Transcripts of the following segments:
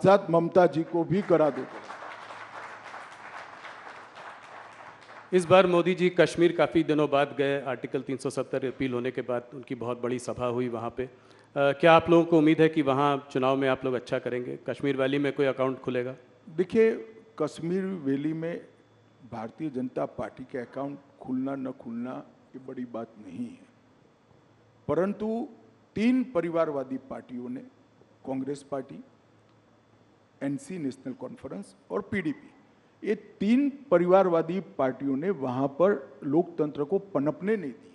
साथ साथ ममता जी को भी करा देते। इस बार मोदी जी कश्मीर काफ़ी दिनों बाद गए, आर्टिकल 370 अपील होने के बाद उनकी बहुत बड़ी सभा हुई वहाँ पे। क्या आप लोगों को उम्मीद है कि वहाँ चुनाव में आप लोग अच्छा करेंगे? कश्मीर वैली में कोई अकाउंट खुलेगा? देखिए, कश्मीर वैली में भारतीय जनता पार्टी के अकाउंट खुलना न खुलना ये बड़ी बात नहीं है, परंतु 3 परिवारवादी पार्टियों ने, Congress party, NC national conference और पीडीपी, ये 3 परिवारवादी पार्टियों ने वहां पर लोकतंत्र को पनपने नहीं दिया।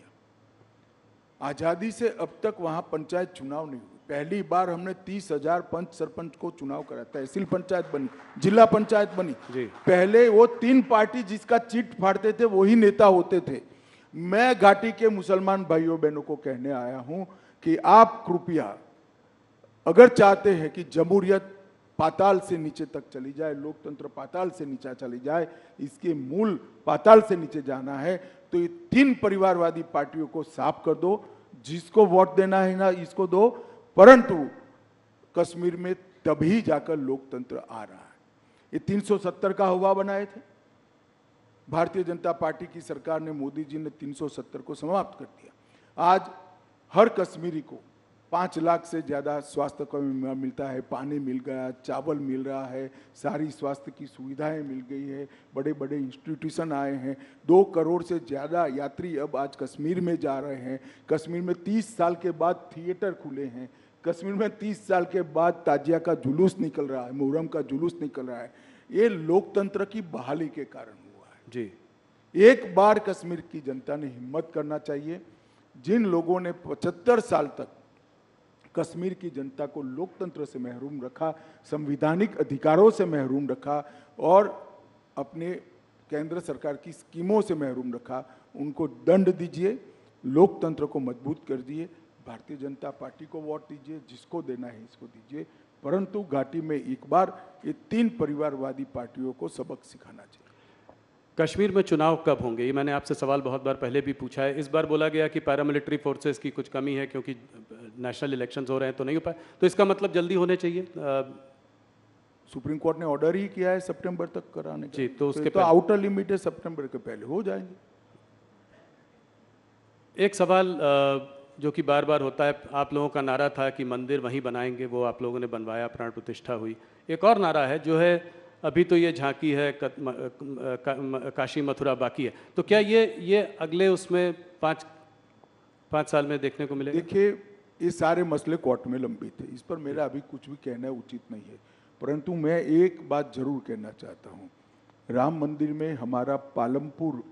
आजादी से अब तक वहां पंचायत चुनाव नहीं हुए। पहली बार हमने 30,000 पंच सरपंच को चुनाव करा, तहसील पंचायत बनी, जिला पंचायत बनी। पहले वो 3 पार्टी जिसका चिट फाड़ते थे वही नेता होते थे। मैं घाटी के मुसलमान भाइयों बहनों को कहने आया हूं कि आप कृपया अगर चाहते हैं कि जमहूरियत पाताल से नीचे तक चली जाए, लोकतंत्र पाताल से नीचे चली जाए, इसके मूल पाताल से नीचे जाना है, तो ये 3 परिवारवादी पार्टियों को साफ कर दो। जिसको वोट देना है ना इसको दो, परंतु कश्मीर में तभी जाकर लोकतंत्र आ रहा है। ये 370 का हवा बनाए थे भारतीय जनता पार्टी की सरकार ने, मोदी जी ने 370 को समाप्त कर दिया। आज हर कश्मीरी को 5 लाख से ज़्यादा स्वास्थ्य का मिलता है, पानी मिल गया, चावल मिल रहा है, सारी स्वास्थ्य की सुविधाएं मिल गई है, बड़े बड़े इंस्टीट्यूशन आए हैं, 2 करोड़ से ज़्यादा यात्री अब आज कश्मीर में जा रहे हैं। कश्मीर में 30 साल के बाद थिएटर खुले हैं। कश्मीर में 30 साल के बाद ताजिया का जुलूस निकल रहा है, मुहर्रम का जुलूस निकल रहा है। ये लोकतंत्र की बहाली के कारण हुआ है जी। एक बार कश्मीर की जनता ने हिम्मत करना चाहिए। जिन लोगों ने 75 साल तक कश्मीर की जनता को लोकतंत्र से महरूम रखा, संवैधानिक अधिकारों से महरूम रखा और अपने केंद्र सरकार की स्कीमों से महरूम रखा, उनको दंड दीजिए, लोकतंत्र को मजबूत कर दिए। भारतीय जनता पार्टी को वोट दीजिए, जिसको देना है इसको दीजिए, परंतु घाटी में एक बार ये 3 परिवारवादी पार्टियों को सबक सिखाना चाहिए। कश्मीर में चुनाव कब होंगे? ये मैंने आपसे सवाल बहुत बार पहले भी पूछा है। इस बार बोला गया कि पैरामिलिट्री फोर्सेस की कुछ कमी है क्योंकि नेशनल इलेक्शंस हो रहे हैं तो नहीं हो पाए, तो इसका मतलब जल्दी होने चाहिए। सुप्रीम कोर्ट ने ऑर्डर ही किया है सितंबर तक कराने का। जी, तो उसके तो आउटर लिमिट है, सितंबर के पहले हो जाएंगे। एक सवाल जो कि बार बार होता है, आप लोगों का नारा था कि मंदिर वहीं बनाएंगे, वो आप लोगों ने बनवाया, प्राण प्रतिष्ठा हुई। एक और नारा है जो है अभी तो ये झांकी है, काशी मथुरा बाकी है, तो क्या ये अगले उसमें 5 साल में देखने को मिलेगा? देखिए, ये सारे मसले कोर्ट में लंबित है, इस पर मेरा अभी कुछ भी कहना उचित नहीं है, परंतु मैं एक बात जरूर कहना चाहता हूँ। राम मंदिर में हमारा पालमपुर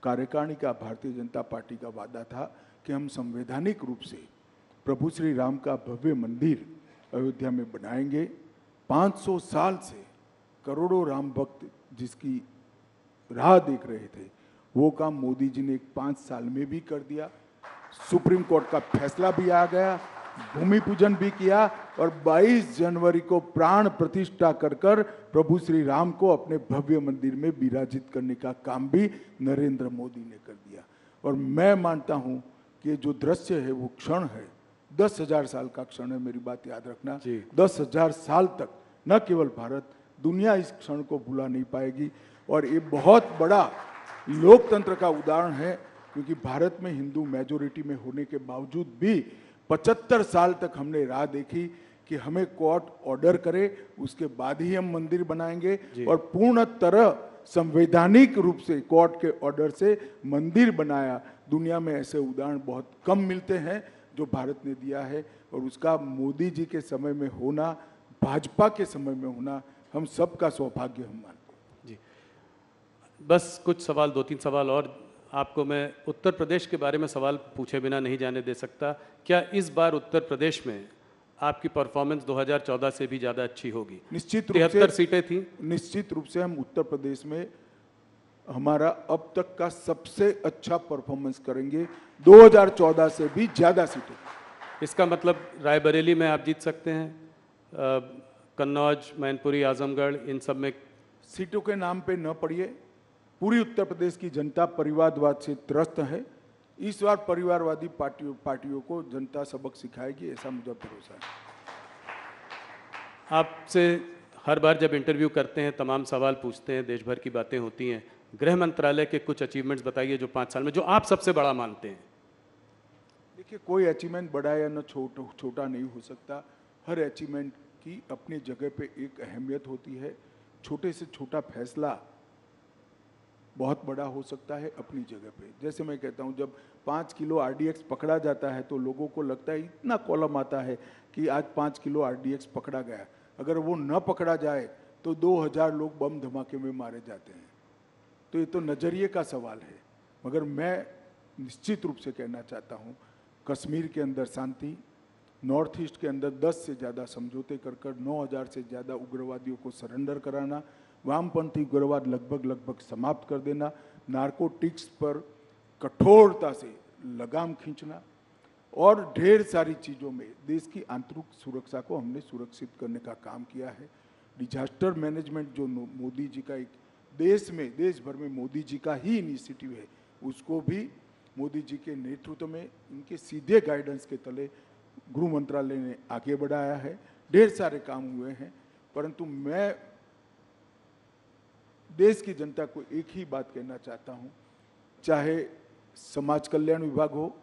कार्यकारिणी का भारतीय जनता पार्टी का वादा था कि हम संवैधानिक रूप से प्रभु श्री राम का भव्य मंदिर अयोध्या में बनाएंगे। 500 साल से करोड़ों राम भक्त जिसकी राह देख रहे थे, वो काम मोदी जी ने 5 साल में भी कर दिया। सुप्रीम कोर्ट का फैसला भी आ गया, भूमि पूजन भी किया और 22 जनवरी को प्राण प्रतिष्ठा कर प्रभु श्री राम को अपने भव्य मंदिर में विराजित करने का काम भी नरेंद्र मोदी ने कर दिया। और मैं मानता हूं कि जो दृश्य है वो क्षण है, 10,000 साल का क्षण है, मेरी बात याद रखना। 10,000 साल तक न केवल भारत, दुनिया इस क्षण को भुला नहीं पाएगी। और ये बहुत बड़ा लोकतंत्र का उदाहरण है, क्योंकि भारत में हिंदू मेजोरिटी में होने के बावजूद भी 75 साल तक हमने राह देखी कि हमें कोर्ट ऑर्डर करे, उसके बाद ही हम मंदिर बनाएंगे। और पूर्ण तरह संवैधानिक रूप से कोर्ट के ऑर्डर से मंदिर बनाया। दुनिया में ऐसे उदाहरण बहुत कम मिलते हैं जो भारत ने दिया है, और उसका मोदी जी के समय में होना, भाजपा के समय में होना, हम सबका सौभाग्य हम मानते हैं। जी, बस कुछ सवाल, 2-3 सवाल और आपको मैं उत्तर प्रदेश के बारे में सवाल पूछे बिना नहीं जाने दे सकता। क्या इस बार उत्तर प्रदेश में आपकी परफॉर्मेंस 2014 से भी ज़्यादा अच्छी होगी? निश्चित रूप से 73 सीटें थी। निश्चित रूप से हम उत्तर प्रदेश में हमारा अब तक का सबसे अच्छा परफॉर्मेंस करेंगे, 2014 से भी ज़्यादा सीटें। इसका मतलब रायबरेली में आप जीत सकते हैं, कन्नौज, मैनपुरी, आजमगढ़, इन सब में? सीटों के नाम पे न पड़िए, पूरी उत्तर प्रदेश की जनता परिवारवाद से त्रस्त है। इस बार परिवारवादी पार्टियों को जनता सबक सिखाएगी, ऐसा मुझे भरोसा है। आपसे हर बार जब इंटरव्यू करते हैं तमाम सवाल पूछते हैं, देश भर की बातें होती हैं। गृह मंत्रालय के कुछ अचीवमेंट्स बताइए जो 5 साल में जो आप सबसे बड़ा मानते हैं। देखिए, कोई अचीवमेंट बड़ा या न छोटा नहीं हो सकता। हर अचीवमेंट की अपनी जगह पे एक अहमियत होती है। छोटे से छोटा फैसला बहुत बड़ा हो सकता है अपनी जगह पे। जैसे मैं कहता हूँ, जब 5 किलो आरडीएक्स पकड़ा जाता है तो लोगों को लगता है, इतना कॉलम आता है कि आज 5 किलो आरडीएक्स पकड़ा गया। अगर वो न पकड़ा जाए तो 2000 लोग बम धमाके में मारे जाते हैं। तो ये तो नज़रिए का सवाल है। मगर मैं निश्चित रूप से कहना चाहता हूँ, कश्मीर के अंदर शांति, नॉर्थ ईस्ट के अंदर 10 से ज़्यादा समझौते कर 9000 से ज़्यादा उग्रवादियों को सरेंडर कराना, वामपंथी उग्रवाद लगभग समाप्त कर देना, नारकोटिक्स पर कठोरता से लगाम खींचना और ढेर सारी चीज़ों में देश की आंतरिक सुरक्षा को हमने सुरक्षित करने का काम किया है। डिजास्टर मैनेजमेंट जो मोदी जी का एक देश भर में मोदी जी का ही इनिशिएटिव है, उसको भी मोदी जी के नेतृत्व में इनके सीधे गाइडेंस के तले गृह मंत्रालय ने आगे बढ़ाया है। ढेर सारे काम हुए हैं, परंतु मैं देश की जनता को एक ही बात कहना चाहता हूं, चाहे समाज कल्याण विभाग हो,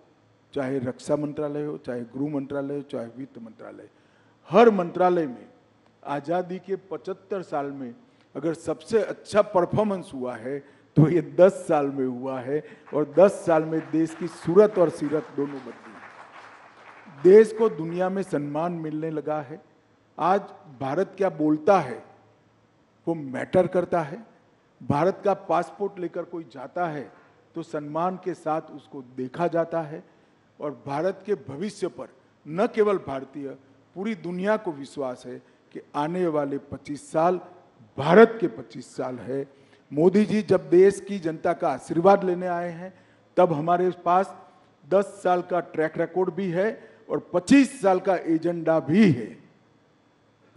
चाहे रक्षा मंत्रालय हो, चाहे गृह मंत्रालय हो, चाहे वित्त मंत्रालय, हर मंत्रालय में आज़ादी के 75 साल में अगर सबसे अच्छा परफॉर्मेंस हुआ है तो ये 10 साल में हुआ है। और 10 साल में देश की सूरत और सीरत दोनों बदली है। देश को दुनिया में सम्मान मिलने लगा है। आज भारत क्या बोलता है वो मैटर करता है। भारत का पासपोर्ट लेकर कोई जाता है तो सम्मान के साथ उसको देखा जाता है। और भारत के भविष्य पर न केवल भारतीय, पूरी दुनिया को विश्वास है कि आने वाले 25 साल भारत के 25 साल है। मोदी जी जब देश की जनता का आशीर्वाद लेने आए हैं, तब हमारे पास 10 साल का ट्रैक रिकॉर्ड भी है और 25 साल का एजेंडा भी है।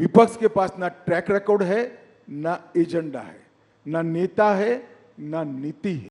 विपक्ष के पास ना ट्रैक रिकॉर्ड है, ना एजेंडा है, ना नेता है, ना नीति है।